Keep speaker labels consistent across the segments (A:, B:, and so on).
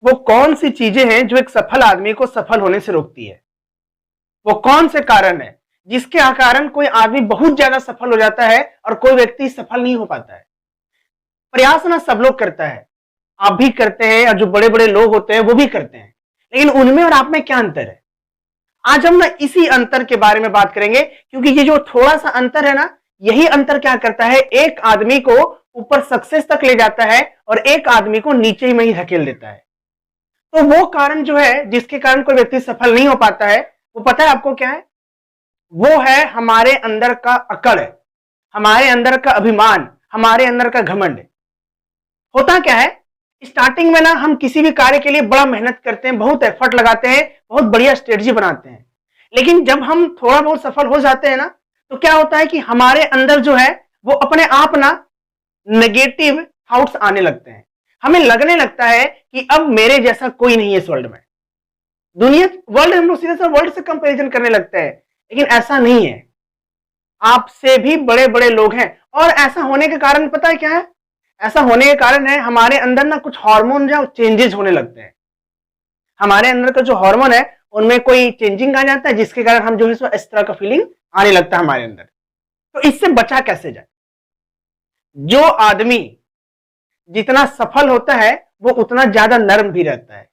A: वो कौन सी चीजें हैं जो एक सफल आदमी को सफल होने से रोकती है? वो कौन से कारण है जिसके कारण कोई आदमी बहुत ज्यादा सफल हो जाता है और कोई व्यक्ति सफल नहीं हो पाता है? प्रयास ना सब लोग करता है, आप भी करते हैं और जो बड़े बड़े लोग होते हैं वो भी करते हैं, लेकिन उनमें और आप में क्या अंतर है? आज हम ना इसी अंतर के बारे में बात करेंगे, क्योंकि ये जो थोड़ा सा अंतर है ना, यही अंतर क्या करता है, एक आदमी को ऊपर सक्सेस तक ले जाता है और एक आदमी को नीचे में ही धकेल देता है। तो वो कारण जो है जिसके कारण कोई व्यक्ति सफल नहीं हो पाता है, वो पता है आपको क्या है? वो है हमारे अंदर का अकड़, हमारे अंदर का अभिमान, हमारे अंदर का घमंड। होता क्या है, स्टार्टिंग में ना हम किसी भी कार्य के लिए बड़ा मेहनत करते हैं, बहुत एफर्ट लगाते हैं, बहुत बढ़िया स्ट्रेटजी बनाते हैं, लेकिन जब हम थोड़ा बहुत सफल हो जाते हैं ना, तो क्या होता है कि हमारे अंदर जो है वो अपने आप ना नेगेटिव थॉट्स आने लगते हैं। हमें लगने लगता है कि अब मेरे जैसा कोई नहीं है इस वर्ल्ड में। दुनिया वर्ल्ड हम लोग सीधे से वर्ल्ड से कंपैरिजन करने लगते हैं, लेकिन ऐसा नहीं है। आपसे भी बड़े बड़े लोग हैं, और ऐसा होने के कारण पता है क्या है? ऐसा होने के कारण है हमारे अंदर ना कुछ हार्मोन जो चेंजेस होने लगते हैं। हमारे अंदर का जो हार्मोन है उनमें कोई चेंजिंग आ जाता है, जिसके कारण हम जो है इस तरह का फीलिंग आने लगता है हमारे अंदर। तो इससे बचा कैसे जाए? जो आदमी जितना सफल होता है वो उतना ज्यादा नर्म भी रहता है।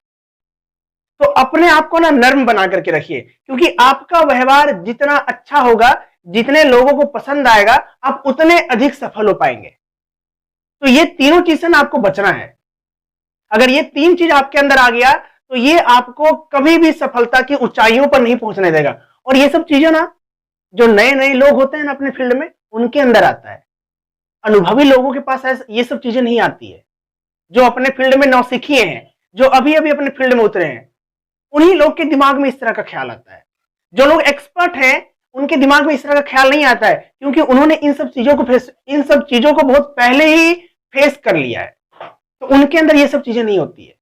A: तो अपने आप को ना नर्म बना करके रखिए, क्योंकि आपका व्यवहार जितना अच्छा होगा, जितने लोगों को पसंद आएगा, आप उतने अधिक सफल हो पाएंगे। तो ये तीनों चीज से ना आपको बचना है। अगर ये तीन चीज आपके अंदर आ गया तो ये आपको कभी भी सफलता की ऊंचाइयों पर नहीं पहुंचने देगा। और ये सब चीजें ना जो नए नए लोग होते हैं ना अपने फील्ड में, उनके अंदर आता है। अनुभवी लोगों के पास ये सब चीजें नहीं आती है। जो अपने फील्ड में नौसिखिए हैं, जो अभी अभी अपने फील्ड में उतरे हैं, उन्हीं लोग के दिमाग में इस तरह का ख्याल आता है। जो लोग एक्सपर्ट हैं उनके दिमाग में इस तरह का ख्याल नहीं आता है, क्योंकि उन्होंने इन सब चीजों को बहुत पहले ही फेस कर लिया है। तो उनके अंदर ये सब चीजें नहीं होती है।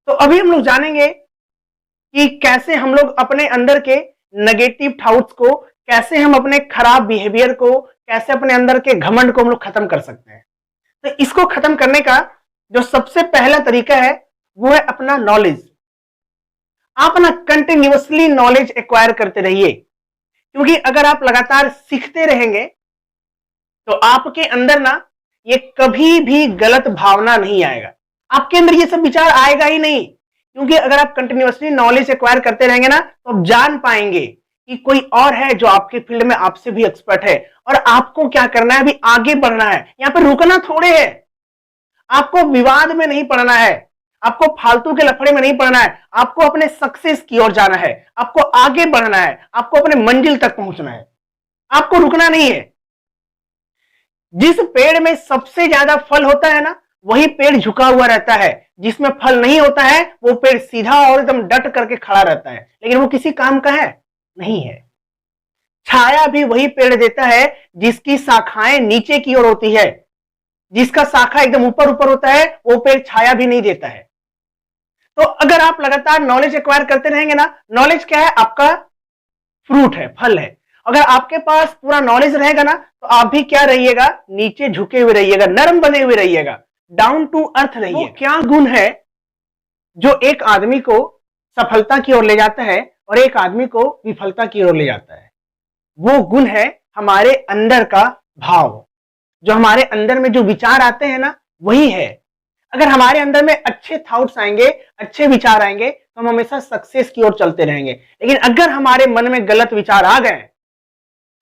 A: तो अभी हम लोग जानेंगे कि कैसे हम लोग अपने अंदर के नेगेटिव थॉट्स को, कैसे हम अपने खराब बिहेवियर को, कैसे अपने अंदर के घमंड को हम लोग खत्म कर सकते हैं। तो इसको खत्म करने का जो सबसे पहला तरीका है वो है अपना नॉलेज। आप ना कंटिन्यूअसली नॉलेज एक्वायर करते रहिए, क्योंकि अगर आप लगातार सीखते रहेंगे तो आपके अंदर ना ये कभी भी गलत भावना नहीं आएगा। आपके अंदर ये सब विचार आएगा ही नहीं, क्योंकि अगर आप कंटिन्यूअसली नॉलेज एक्वायर करते रहेंगे ना, तो आप जान पाएंगे कि कोई और है जो आपके फील्ड में आपसे भी एक्सपर्ट है, और आपको क्या करना है, अभी आगे बढ़ना है। यहां पर रुकना थोड़े है, आपको विवाद में नहीं पड़ना है, आपको फालतू के लफड़े में नहीं पड़ना है, आपको अपने सक्सेस की ओर जाना है, आपको आगे बढ़ना है, आपको अपने मंजिल तक पहुंचना है, आपको रुकना नहीं है। जिस पेड़ में सबसे ज्यादा फल होता है ना, वही पेड़ झुका हुआ रहता है। जिसमें फल नहीं होता है वो पेड़ सीधा और एकदम डट करके खड़ा रहता है, लेकिन वो किसी काम का है नहीं है। छाया भी वही पेड़ देता है जिसकी शाखाएं नीचे की ओर होती है। जिसका शाखा एकदम ऊपर ऊपर होता है वो पेड़ छाया भी नहीं देता है। तो अगर आप लगातार नॉलेज एक्वायर करते रहेंगे ना, नॉलेज क्या है, आपका फ्रूट है, फल है। अगर आपके पास पूरा नॉलेज रहेगा ना, तो आप भी क्या रहिएगा, नीचे झुके हुए रहिएगा, नरम बने हुए रहिएगा, डाउन टू अर्थ रहिए। वो क्या गुण है जो एक आदमी को सफलता की ओर ले जाता है और एक आदमी को विफलता की ओर ले जाता है? वो गुण है हमारे अंदर का भाव। जो हमारे अंदर में जो विचार आते हैं ना, वही है। अगर हमारे अंदर में अच्छे थॉट्स आएंगे, अच्छे विचार आएंगे, तो हम हमेशा सक्सेस की ओर चलते रहेंगे। लेकिन अगर हमारे मन में गलत विचार आ गए,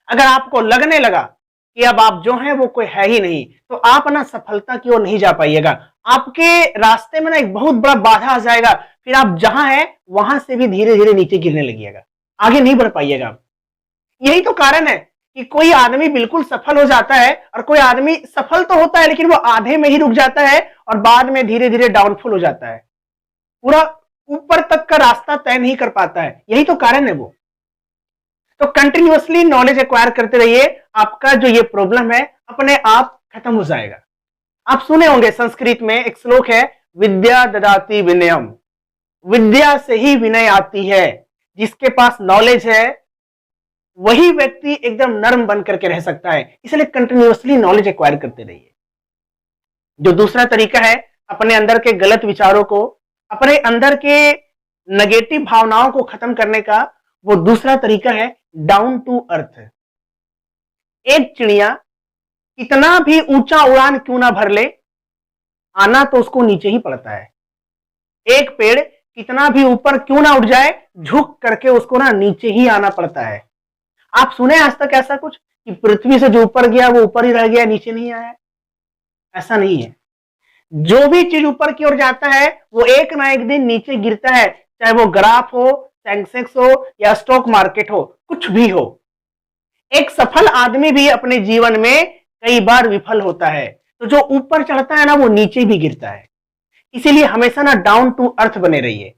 A: अगर आपको लगने लगा कि अब आप जो हैं वो कोई है ही नहीं, तो आप ना सफलता की ओर नहीं जा पाइएगा। आपके रास्ते में ना एक बहुत बड़ा बाधा आ जाएगा, फिर आप जहां हैं वहां से भी धीरे धीरे नीचे गिरने लगिएगा, आगे नहीं बढ़ पाइएगा। यही तो कारण है कि कोई आदमी बिल्कुल सफल हो जाता है और कोई आदमी सफल तो होता है लेकिन वो आधे में ही रुक जाता है और बाद में धीरे धीरे डाउनफॉल हो जाता है, पूरा ऊपर तक का रास्ता तय नहीं कर पाता है। यही तो कारण है वो। तो कंटिन्यूअसली नॉलेज एक्वायर करते रहिए, आपका जो ये प्रॉब्लम है अपने आप खत्म हो जाएगा। आप सुने होंगे संस्कृत में एक श्लोक है, विद्या ददाति विनयम। विद्या से ही विनय आती है। जिसके पास नॉलेज है वही व्यक्ति एकदम नर्म बन करके रह सकता है। इसलिए कंटिन्यूअसली नॉलेज एक्वायर करते रहिए। जो दूसरा तरीका है अपने अंदर के गलत विचारों को अपने अंदर के नेगेटिव भावनाओं को खत्म करने का वो दूसरा तरीका है डाउन टू अर्थ। एक चिड़िया कितना भी ऊंचा उड़ान क्यों ना भर ले, आना तो उसको नीचे ही पड़ता है। एक पेड़ कितना भी ऊपर क्यों ना उठ जाए, झुक करके उसको ना नीचे ही आना पड़ता है। आप सुने आज तक ऐसा कुछ कि पृथ्वी से जो ऊपर गया वो ऊपर ही रह गया, नीचे नहीं आया? ऐसा नहीं है। जो भी चीज ऊपर की ओर जाता है वो एक ना एक दिन नीचे गिरता है, चाहे वो ग्राफ हो, सेंसेक्स हो या स्टॉक मार्केट हो, कुछ भी हो। एक सफल आदमी भी अपने जीवन में कई बार विफल होता है, तो जो ऊपर चढ़ता है ना वो नीचे भी गिरता है। इसीलिए हमेशा ना डाउन टू अर्थ बने रहिए।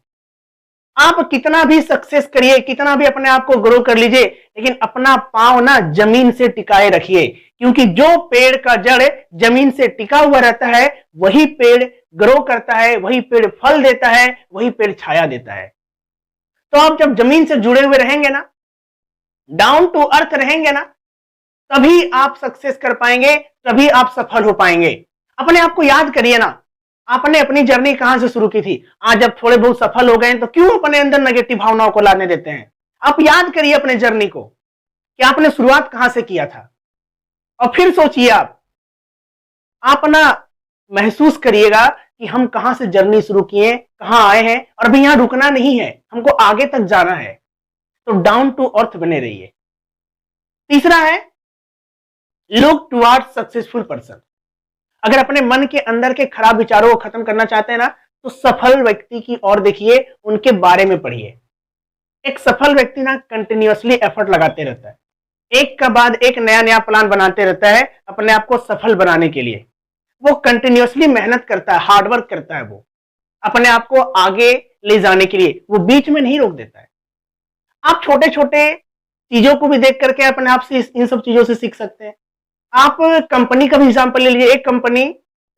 A: आप कितना भी सक्सेस करिए, कितना भी अपने आप को ग्रो कर लीजिए, लेकिन अपना पांव ना जमीन से टिकाए रखिए, क्योंकि जो पेड़ का जड़ जमीन से टिका हुआ रहता है वही पेड़ ग्रो करता है, वही पेड़ फल देता है, वही पेड़ छाया देता है। तो आप जब जमीन से जुड़े हुए रहेंगे ना, डाउन टू अर्थ रहेंगे ना, तभी आप सक्सेस कर पाएंगे, तभी आप सफल हो पाएंगे। अपने आप को याद करिए ना, आपने अपनी जर्नी कहां से शुरू की थी? आज जब थोड़े बहुत सफल हो गए तो क्यों अपने अंदर नेगेटिव भावनाओं को लाने देते हैं? आप याद करिए अपने जर्नी को कि आपने शुरुआत कहां से किया था, और फिर सोचिए आप ना महसूस करिएगा कि हम कहां से जर्नी शुरू किए, कहां आए हैं, और अभी यहां रुकना नहीं है, हमको आगे तक जाना है। तो डाउन टू अर्थ बने रहिए। तीसरा है लुक टुवर्ड सक्सेसफुल पर्सन। अगर अपने मन के अंदर के खराब विचारों को खत्म करना चाहते हैं ना, तो सफल व्यक्ति की ओर देखिए, उनके बारे में पढ़िए। एक सफल व्यक्ति ना कंटिन्यूअसली एफर्ट लगाते रहता है, एक का बाद एक नया नया प्लान बनाते रहता है अपने आप को सफल बनाने के लिए। वो कंटिन्यूअसली मेहनत करता है, हार्डवर्क करता है, वो अपने आप को आगे ले जाने के लिए वो बीच में नहीं रोक देता है। आप छोटे छोटे चीजों को भी देख करके अपने आप से इन सब चीजों से सीख सकते हैं। आप कंपनी का भी एग्जांपल ले लीजिए। एक कंपनी,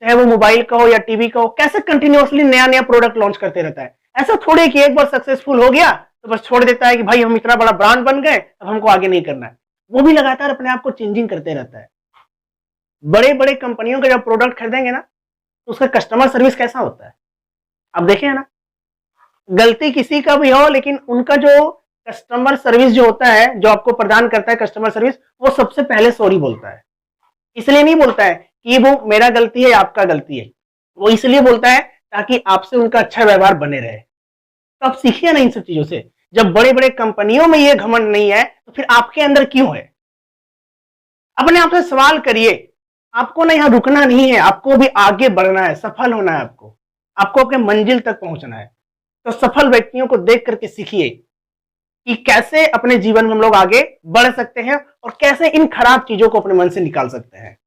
A: चाहे वो मोबाइल का हो या टीवी का हो, कैसे कंटिन्यूअसली नया नया प्रोडक्ट लॉन्च करते रहता है। ऐसा थोड़े कि एक बार सक्सेसफुल हो गया तो बस छोड़ देता है कि भाई हम इतना बड़ा ब्रांड बन गए, अब हमको आगे नहीं करना है। वो भी लगातार अपने आप को चेंजिंग करते रहता है। बड़े बड़े कंपनियों के जब प्रोडक्ट खरीदेंगे ना, तो उसका कस्टमर सर्विस कैसा होता है आप देखें ना। गलती किसी का भी हो, लेकिन उनका जो कस्टमर सर्विस जो होता है, जो आपको प्रदान करता है कस्टमर सर्विस, वो सबसे पहले सॉरी बोलता है। इसलिए नहीं बोलता है कि वो मेरा गलती है या आपका गलती है, वो इसलिए बोलता है ताकि आपसे उनका अच्छा व्यवहार बने रहे। तो आप सीखिए ना इन सब चीजों से। जब बड़े बड़े कंपनियों में ये घमंड नहीं है तो फिर आपके अंदर क्यों है? अपने आप से सवाल करिए। आपको ना यहाँ रुकना नहीं है, आपको भी आगे बढ़ना है, सफल होना है, आपको आपको अपने मंजिल तक पहुंचना है। तो सफल व्यक्तियों को देख करके सीखिए कि कैसे अपने जीवन में हम लोग आगे बढ़ सकते हैं और कैसे इन खराब चीजों को अपने मन से निकाल सकते हैं।